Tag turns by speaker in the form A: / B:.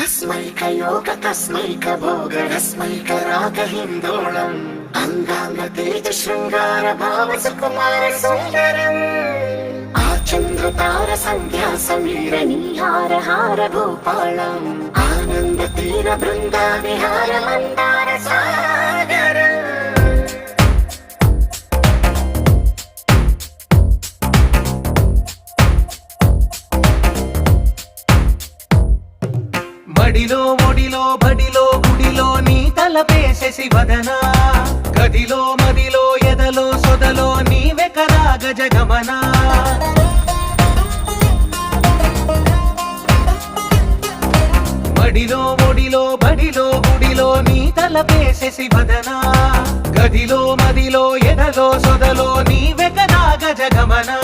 A: अस्मैकयोग तस्मैक भोग रस्मैक राग हिन्दोळम् अंगांग तेज शृंगार भाव सुकुमार सुंदरम् आचंद्र तार संध्या समीर नीहार हार भूपालम् आनंद तीर बृंदा विहार मंदार सागर
B: మడిలో ఒడిలో బడిలో గుడిలో నీ తలపేసేసి వదనా గదిలో మదిలో ఎదలో సొదలో నీవే కదా గజగమనా మడిలో ఒడిలో బడిలో గుడిలో నీ తలపేసేసి వదనా గదిలో మదిలో ఎదలో సొదలో నీవే కదా గజగమనా